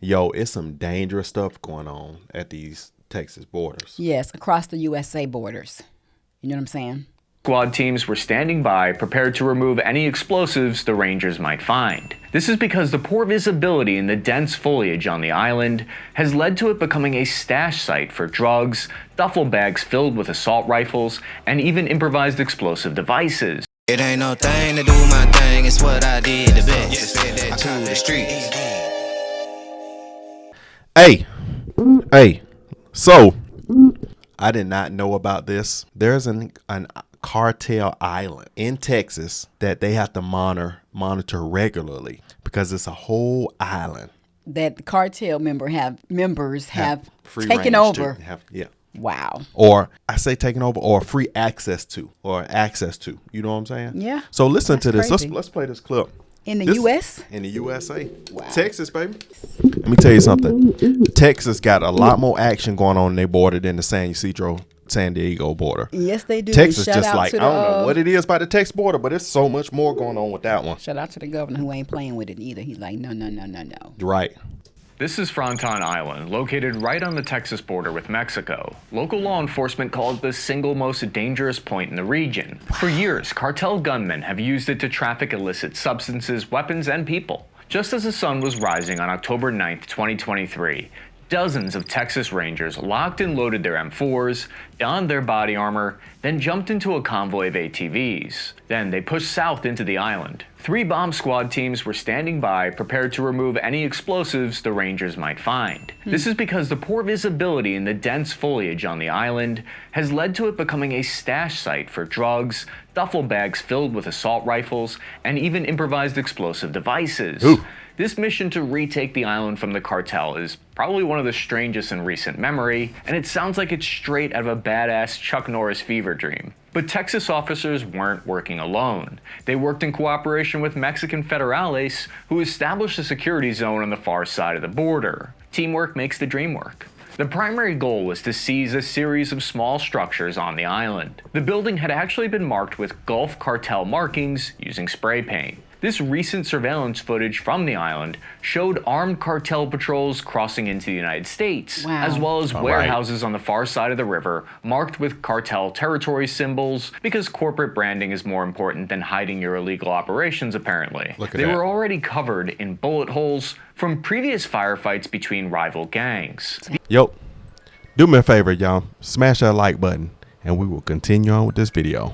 Yo, it's some dangerous stuff going on at these Texas borders. Yes, across the USA borders. You know what I'm saying? Squad teams were standing by, prepared to remove any explosives the Rangers might find. This is because the poor visibility in the dense foliage on the island has led to it becoming a stash site for drugs, duffel bags filled with assault rifles, and even improvised explosive devices. It ain't no thing to do my thing, it's what I did the best. I to the streets. Hey, so I did not know about this. There's an Cartel Island in Texas that they have to monitor regularly because it's a whole island That the cartel members have free taken range over. Yeah. Wow. Or I say taken over or free access to. You know what I'm saying? Yeah. So listen to this. crazy. Let's play this clip. In the U.S.? In the USA. Wow. Texas, baby. Let me tell you something. Texas got a lot more action going on in their border than the San Diego border. Yes, they do. Texas Shout just out like, to I don't know what it is by the Texas border, but it's so much more going on with that one. Shout out to the governor who ain't playing with it either. He's like, no. Right. This is Fronton Island, located right on the Texas border with Mexico. Local law enforcement called it the single most dangerous point in the region. For years, cartel gunmen have used it to traffic illicit substances, weapons, and people. Just as the sun was rising on October 9th, 2023, dozens of Texas Rangers locked and loaded their M4s, donned their body armor, then jumped into a convoy of ATVs. Then they pushed south into the island. 3 bomb squad teams were standing by, prepared to remove any explosives the Rangers might find. This is because the poor visibility in the dense foliage on the island has led to it becoming a stash site for drugs, duffel bags filled with assault rifles, and even improvised explosive devices. Ooh. This mission to retake the island from the cartel is probably one of the strangest in recent memory, and it sounds like it's straight out of a badass Chuck Norris fever dream. But Texas officers weren't working alone. They worked in cooperation with Mexican federales, who established a security zone on the far side of the border. Teamwork makes the dream work. The primary goal was to seize a series of small structures on the island. The building had actually been marked with Gulf Cartel markings using spray paint. This recent surveillance footage from the island showed armed cartel patrols crossing into the United States, Wow. as well as warehouses on the far side of the river marked with cartel territory symbols, because corporate branding is more important than hiding your illegal operations, apparently. Look at They that. were already covered in bullet holes from previous firefights between rival gangs. Yo, do me a favor, y'all. Smash that like button, and we will continue on with this video.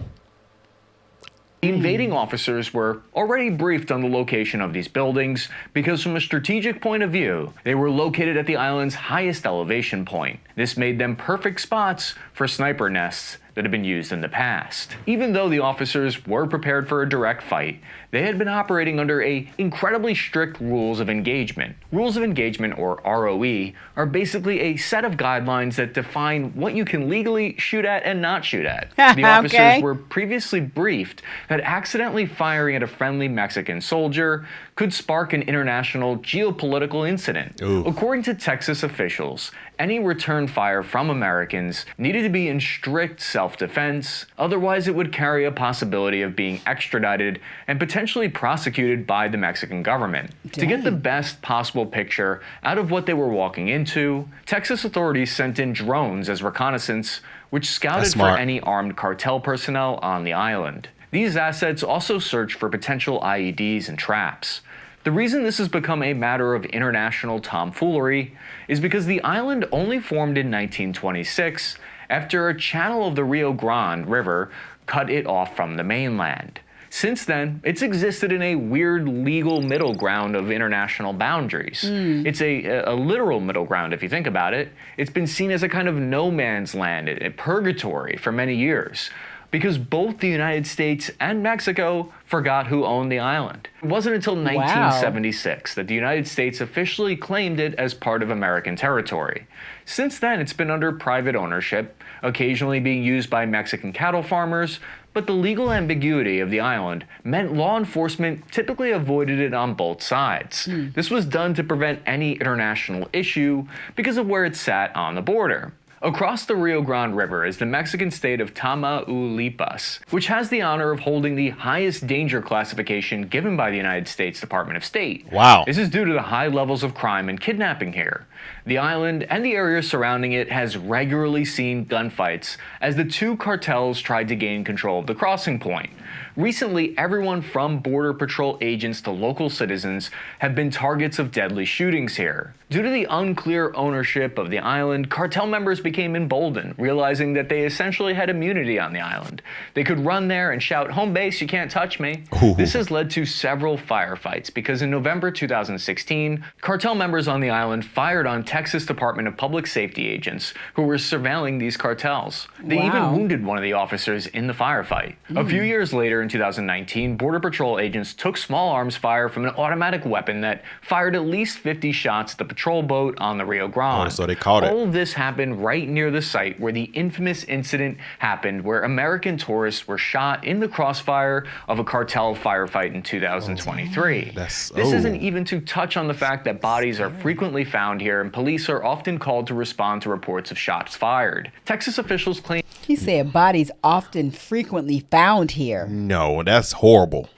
The invading officers were already briefed on the location of these buildings because from a strategic point of view, they were located at the island's highest elevation point. This made them perfect spots for sniper nests that had been used in the past. Even though the officers were prepared for a direct fight, they had been operating under incredibly strict rules of engagement. Rules of engagement, or ROE, are basically a set of guidelines that define what you can legally shoot at and not shoot at. The officers Okay. were previously briefed that accidentally firing at a friendly Mexican soldier could spark an international geopolitical incident. Ooh. According to Texas officials, any return fire from Americans needed to be in strict self-defense, otherwise it would carry a possibility of being extradited and potentially prosecuted by the Mexican government. To get the best possible picture out of what they were walking into, Texas authorities sent in drones as reconnaissance, which scouted That's for smart. any armed cartel personnel on the island. These assets also searched for potential IEDs and traps. The reason this has become a matter of international tomfoolery is because the island only formed in 1926 after a channel of the Rio Grande River cut it off from the mainland. Since then, it's existed in a weird legal middle ground of international boundaries. It's a literal middle ground if you think about it. It's been seen as a kind of no man's land, a purgatory for many years, because both the United States and Mexico forgot who owned the island. It wasn't until 1976 that the United States officially claimed it as part of American territory. Since then, it's been under private ownership, occasionally being used by Mexican cattle farmers, but the legal ambiguity of the island meant law enforcement typically avoided it on both sides. This was done to prevent any international issue because of where it sat on the border. Across the Rio Grande River is the Mexican state of Tamaulipas, which has the honor of holding the highest danger classification given by the United States Department of State. Wow. This is due to the high levels of crime and kidnapping here. The island and the area surrounding it has regularly seen gunfights as the two cartels tried to gain control of the crossing point. Recently, everyone from Border Patrol agents to local citizens have been targets of deadly shootings here. Due to the unclear ownership of the island, cartel members became emboldened, realizing that they essentially had immunity on the island. They could run there and shout, "Home base, you can't touch me." Ooh. This has led to several firefights because in November 2016, cartel members on the island fired on Texas Department of Public Safety agents who were surveilling these cartels. They even wounded one of the officers in the firefight. A few years later, in 2019, Border Patrol agents took small arms fire from an automatic weapon that fired at least 50 shots at the patrol boat on the Rio Grande. Oh, so they caught it. All of this happened right near the site where the infamous incident happened, where American tourists were shot in the crossfire of a cartel firefight in 2023. This isn't even to touch on the fact that bodies are frequently found here and police are often called to respond to reports of shots fired. Texas officials claim He said bodies often frequently found here. No, that's horrible.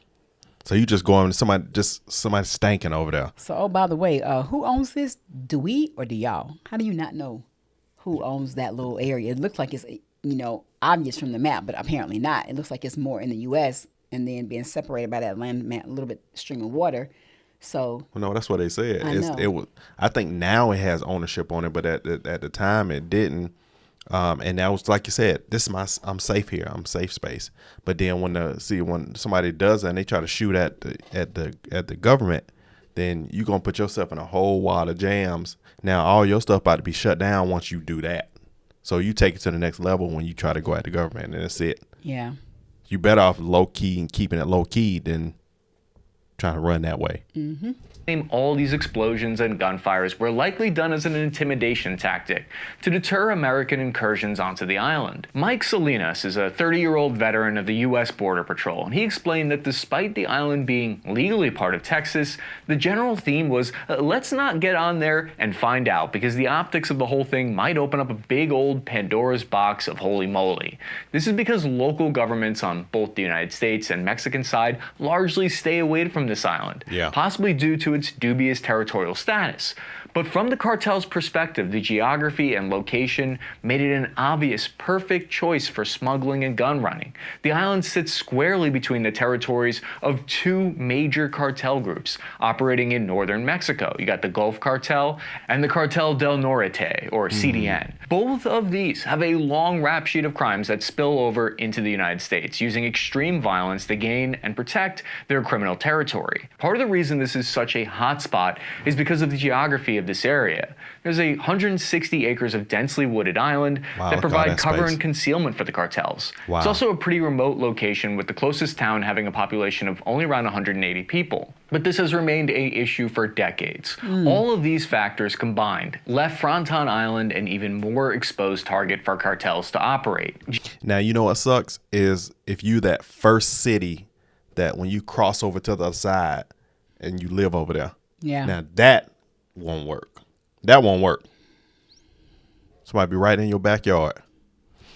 So you just going somebody stanking over there. So, oh, by the way, who owns this? Do we or do y'all? How do you not know who owns that little area? It looks like it's, obvious from the map, but apparently not. It looks like it's more in the U.S. and then being separated by that land, a little bit stream of water. So, well, no, that's what they said. I know. It was. I think now it has ownership on it, but at the time it didn't. And that was like you said. This is I'm safe here. I'm safe space. But then when somebody does that and they try to shoot at the government, then you're gonna put yourself in a whole wad of jams. Now all your stuff about to be shut down once you do that. So you take it to the next level when you try to go at the government, and that's it. yeah. You better off low key and keeping it low key than trying to run that way. all these explosions and gunfires were likely done as an intimidation tactic to deter American incursions onto the island. Mike Salinas is a 30-year-old veteran of the U.S. Border Patrol, and he explained that despite the island being legally part of Texas, the general theme was, let's not get on there and find out, because the optics of the whole thing might open up a big old Pandora's box of holy moly. This is because local governments on both the United States and Mexican side largely stay away from this island, possibly due to its dubious territorial status. But from the cartel's perspective, the geography and location made it an obvious, perfect choice for smuggling and gun running. The island sits squarely between the territories of two major cartel groups operating in northern Mexico. You got the Gulf Cartel and the Cartel del Norte, or CDN. Both of these have a long rap sheet of crimes that spill over into the United States, using extreme violence to gain and protect their criminal territory. Part of the reason this is such a hotspot is because of the geography of this area. There's 160 acres of densely wooded island that provide cover and concealment for the cartels. It's also a pretty remote location, with the closest town having a population of only around 180 people. But this has remained an issue for decades. All of these factors combined left Fronton Island an even more exposed target for cartels to operate. Now, you know what sucks is if you that first city that when you cross over to the other side and you live over there. Yeah. Now that won't work. That won't work. Somebody be right in your backyard.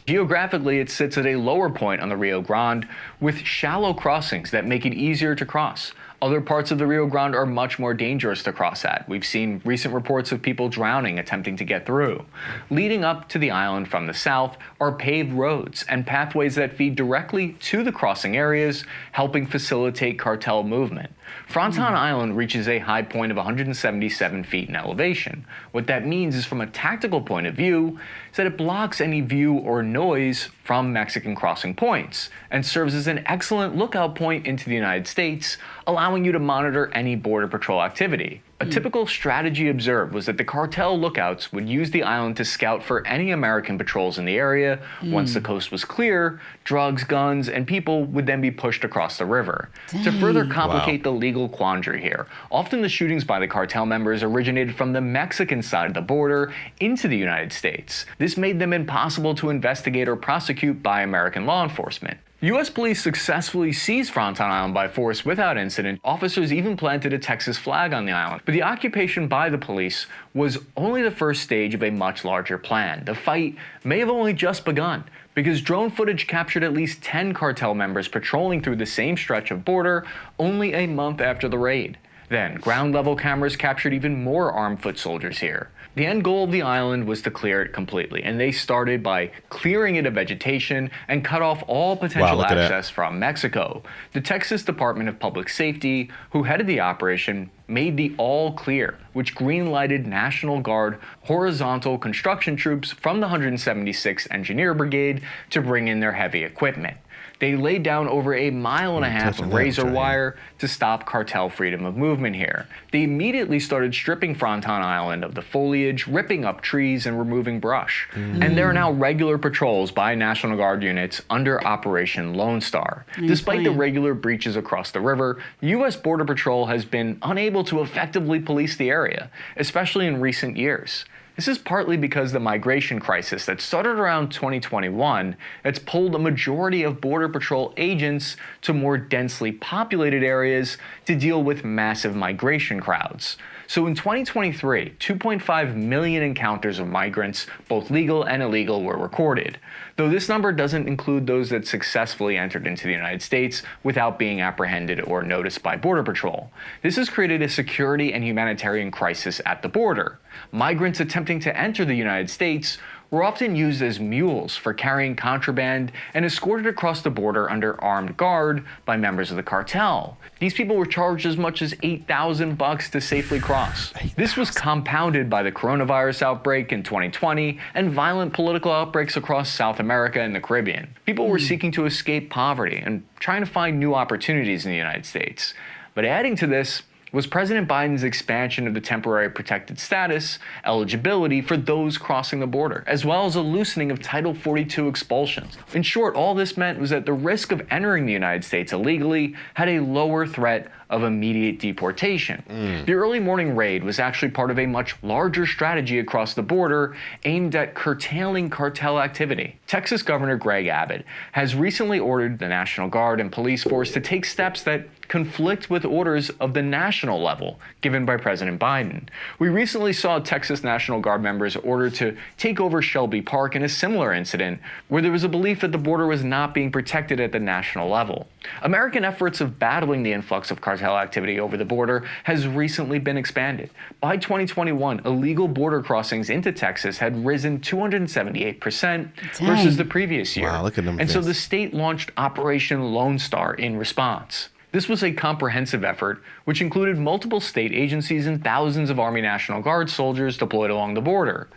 Geographically, it sits at a lower point on the Rio Grande with shallow crossings that make it easier to cross. Other parts of the Rio Grande are much more dangerous to cross at. We've seen recent reports of people drowning attempting to get through. Leading up to the island from the south are paved roads and pathways that feed directly to the crossing areas, helping facilitate cartel movement. Fronton Island reaches a high point of 177 feet in elevation. What that means is, from a tactical point of view, is that it blocks any view or noise from Mexican crossing points and serves as an excellent lookout point into the United States, allowing you to monitor any Border Patrol activity. A typical strategy observed was that the cartel lookouts would use the island to scout for any American patrols in the area. Once the coast was clear, drugs, guns, and people would then be pushed across the river. To further complicate the legal quandary here, often the shootings by the cartel members originated from the Mexican side of the border into the United States. This made them impossible to investigate or prosecute by American law enforcement. U.S. police successfully seized Fronton Island by force without incident. Officers even planted a Texas flag on the island. But the occupation by the police was only the first stage of a much larger plan. The fight may have only just begun, because drone footage captured at least 10 cartel members patrolling through the same stretch of border only a month after the raid. Then, ground-level cameras captured even more armed foot soldiers here. The end goal of the island was to clear it completely, and they started by clearing it of vegetation and cut off all potential access from Mexico. The Texas Department of Public Safety, who headed the operation, made the all clear, which green-lighted National Guard horizontal construction troops from the 176th Engineer Brigade to bring in their heavy equipment. They laid down over a mile and a half of razor wire to stop cartel freedom of movement here. They immediately started stripping Fronton Island of the foliage, ripping up trees, and removing brush. And there are now regular patrols by National Guard units under Operation Lone Star. Despite the regular breaches across the river, the U.S. Border Patrol has been unable to effectively police the area, especially in recent years. This is partly because the migration crisis that started around 2021 that's pulled a majority of Border Patrol agents to more densely populated areas to deal with massive migration crowds. So in 2023, 2.5 million encounters of migrants, both legal and illegal, were recorded. Though this number doesn't include those that successfully entered into the United States without being apprehended or noticed by Border Patrol. This has created a security and humanitarian crisis at the border. Migrants attempting to enter the United States were often used as mules for carrying contraband and escorted across the border under armed guard by members of the cartel. These people were charged as much as $8,000 to safely cross. This was compounded by the coronavirus outbreak in 2020 and violent political outbreaks across South America and the Caribbean. People were seeking to escape poverty and trying to find new opportunities in the United States. But adding to this was President Biden's expansion of the temporary protected status eligibility for those crossing the border, as well as a loosening of Title 42 expulsions. In short, all this meant was that the risk of entering the United States illegally had a lower threat of immediate deportation. The early morning raid was actually part of a much larger strategy across the border aimed at curtailing cartel activity. Texas Governor Greg Abbott has recently ordered the National Guard and police force to take steps that conflict with orders of the national level given by President Biden. We recently saw Texas National Guard members ordered to take over Shelby Park in a similar incident where there was a belief that the border was not being protected at the national level. American efforts of battling the influx of cartel activity over the border has recently been expanded. By 2021, illegal border crossings into Texas had risen 278% versus the previous year. Wow, look at them. And so the state launched Operation Lone Star in response. This was a comprehensive effort, which included multiple state agencies and thousands of Army National Guard soldiers deployed along the border.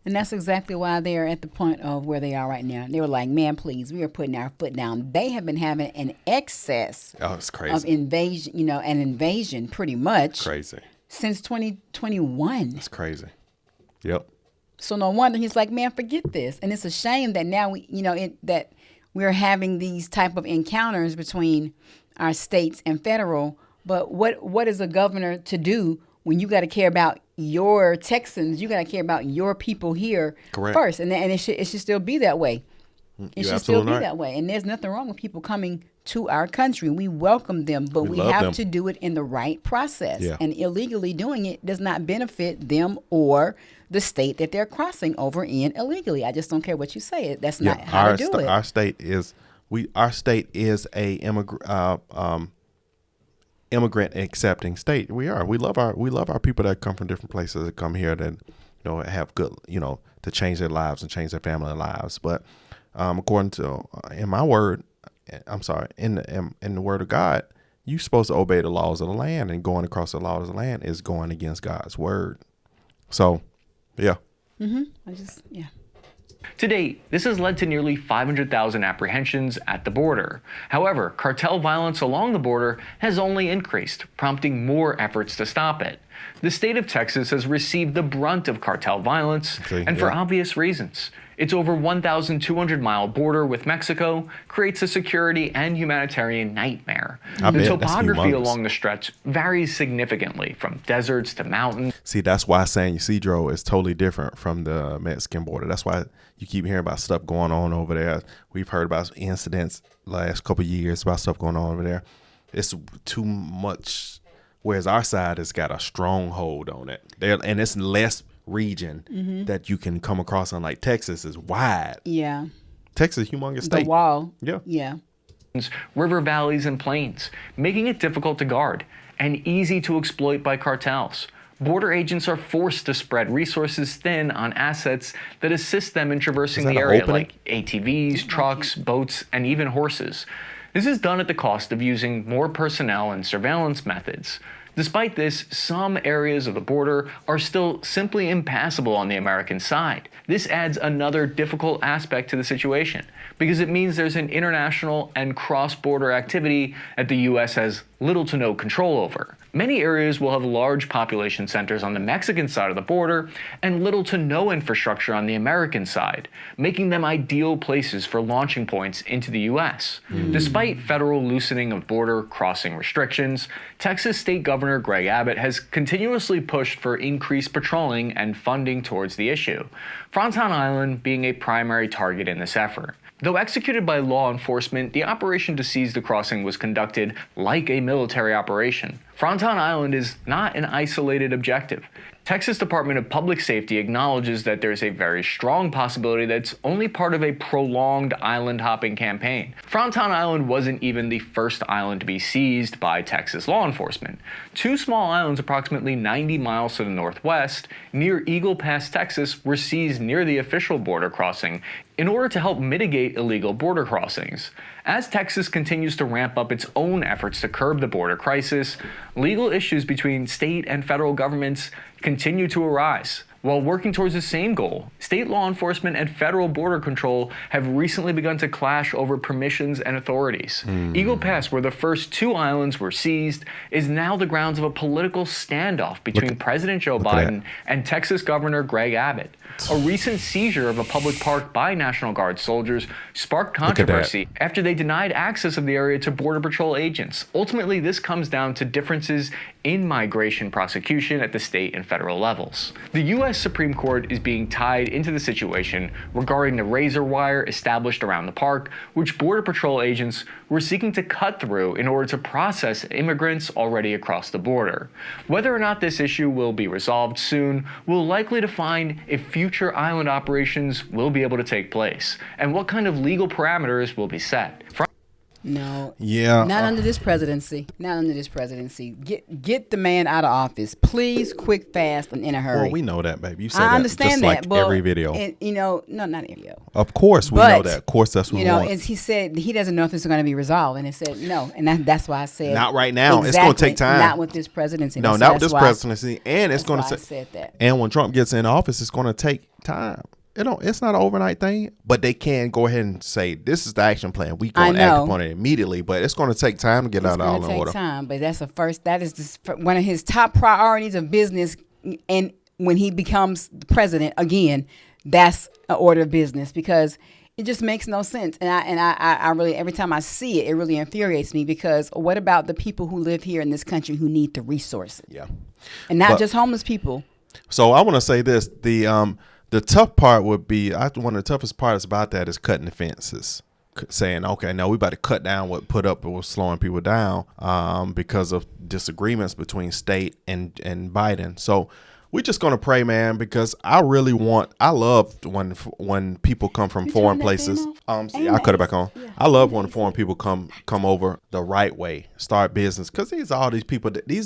And that's exactly why they're at the point of where they are right now. They were like, man, please, we are putting our foot down. They have been having an excess it's crazy. of invasion, an invasion pretty much Crazy. since 2021. It's crazy. Yep. So no wonder he's like, man, forget this. And it's a shame that now that we're having these type of encounters between our states and federal. But what is a governor to do when you got to care about your Texans? You got to care about your people here first, and it should still be that way. It should still be that way. And there's nothing wrong with people coming to our country. We welcome them, but we have to do it in the right process. Yeah. And illegally doing it does not benefit them or the state that they're crossing over in illegally. I just don't care what you say. That's not how to do it. Our state is a immigrant accepting state. We are. We love our people that come from different places that come here that have good to change their lives and change their family lives. But according to in the word of God, you're supposed to obey the laws of the land, and going across the laws of the land is going against God's word. So, yeah. To date, this has led to nearly 500,000 apprehensions at the border. However, cartel violence along the border has only increased, prompting more efforts to stop it. The state of Texas has received the brunt of cartel violence, and for obvious reasons. Its over 1,200-mile border with Mexico creates a security and humanitarian nightmare. The topography along the stretch varies significantly from deserts to mountains. See, that's why San Ysidro is totally different from the Mexican border. That's why you keep hearing about stuff going on over there. We've heard about incidents last couple of years about stuff going on over there. It's too much, whereas our side has got a stronghold on it. And it's less region that you can come across, on like Texas is wide. Yeah. Texas, humongous state. The wall. Yeah. Yeah. River valleys and plains, making it difficult to guard and easy to exploit by cartels. Border agents are forced to spread resources thin on assets that assist them in traversing the area, like ATVs, trucks, boats, and even horses. This is done at the cost of using more personnel and surveillance methods. Despite this, some areas of the border are still simply impassable on the American side. This adds another difficult aspect to the situation, because it means there's an international and cross-border activity that the U.S. has little to no control over. Many areas will have large population centers on the Mexican side of the border and little to no infrastructure on the American side, making them ideal places for launching points into the U.S. Despite federal loosening of border crossing restrictions, Texas State Governor Greg Abbott has continuously pushed for increased patrolling and funding towards the issue, Fronton Island being a primary target in this effort. Though executed by law enforcement, the operation to seize the crossing was conducted like a military operation. Fronton Island is not an isolated objective. Texas Department of Public Safety acknowledges that there's a very strong possibility that it's only part of a prolonged island hopping campaign. Fronton Island wasn't even the first island to be seized by Texas law enforcement. Two small islands approximately 90 miles to the northwest, near Eagle Pass, Texas, were seized near the official border crossing in order to help mitigate illegal border crossings. As Texas continues to ramp up its own efforts to curb the border crisis, legal issues between state and federal governments continue to arise. While working towards the same goal, state law enforcement and federal border control have recently begun to clash over permissions and authorities. Eagle Pass, where the first two islands were seized, is now the grounds of a political standoff between President Joe Biden and Texas Governor Greg Abbott. A recent seizure of a public park by National Guard soldiers sparked controversy after they denied access of the area to Border Patrol agents. Ultimately, this comes down to differences in migration prosecution at the state and federal levels. The U.S. Supreme Court is being tied into the situation regarding the razor wire established around the park, which Border Patrol agents were seeking to cut through in order to process immigrants already across the border. Whether or not this issue will be resolved soon will likely define if future island operations will be able to take place and what kind of legal parameters will be set. No. Yeah. Not under this presidency. Not under this presidency. Get the man out of office, please, quick, fast, and in a hurry. Well, we know that, baby. You said I that just understand like that, but every video. no, not every video. Of course, we know that. Of course, that's what we want. As he said, he doesn't know if this is going to be resolved, and it said no, and that's why I said not right now. It's going to take time. Not with this presidency. No, not with this presidency, and it's going to say. Said that. And when Trump gets in office, it's going to take time. It's not an overnight thing, but they can go ahead and say this is the action plan. We going to act upon it immediately, but it's going to take time to get out all in order. It's going to take time, but that's that is one of his top priorities of business. And when he becomes president again, that's an order of business, because it just makes no sense. And I really, every time I see it, it really infuriates me, because what about the people who live here in this country who need the resources? Yeah, and not just homeless people. So I want to say this: the tough part would be, one of the toughest parts about that is cutting the fences, saying, okay, now we about to cut down what put up was slowing people down because of disagreements between state and Biden. So we're just going to pray, man, because I love when people come from foreign places. I cut it back on. Yeah. I love when foreign people come over the right way, start business, because these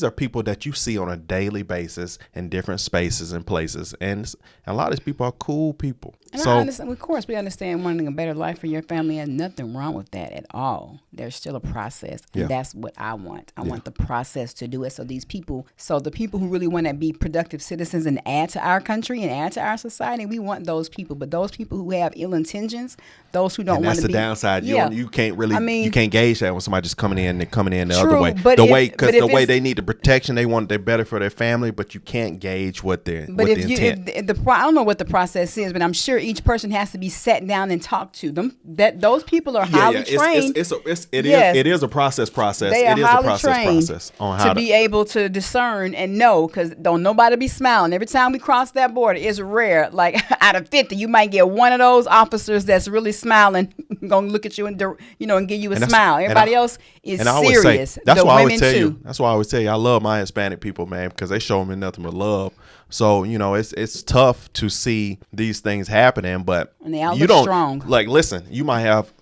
are people that you see on a daily basis in different spaces and places, and a lot of these people are cool people. And I understand, of course, we understand wanting a better life for your family, and nothing wrong with that at all. There's still a process, and that's what I want. I want the process to do it, so the people who really want to be productive citizens and add to our country and add to our society, we want those people. But those people who have ill intentions, those who don't want to be, that's the downside. You can't really, you can't gauge that when somebody just coming in the true, other way. The way they need the protection, they're better for their family, but you can't gauge what their intent. I don't know what the process is, but I'm sure each person has to be sat down and talked to. Those people are highly trained. It is a process. They are it is highly a trained process on how to be able to discern and know, because don't nobody be smiling. Every time we cross that border, it's rare. Like out of 50, you might get one of those officers that's really smiling, gonna look at you and and give you a smile. Everybody else is serious. That's why I always tell too. you. That's why I always tell you. I love my Hispanic people, man, because they show me nothing but love. So it's tough to see these things happening, but and they all you look don't strong. like. Listen, you might have.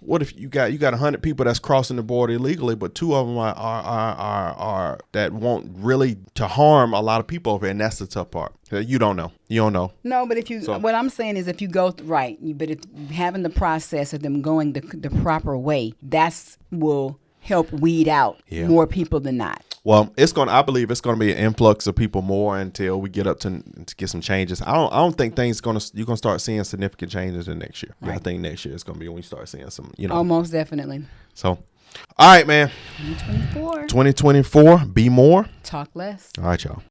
What if you got 100 people that's crossing the border illegally, but 2 of them are that want really to harm a lot of people over here, and that's the tough part. You don't know. No, but what I'm saying is, if you go right, but if having the process of them going the proper way, will help weed out more people than not. Well, I believe it's gonna be an influx of people more until we get up to get some changes. I don't think you're gonna start seeing significant changes in next year. Right. Yeah, I think next year it's gonna be when we start seeing some, Almost definitely. So, all right, man. 2024. 2024. Be more. Talk less. All right, y'all.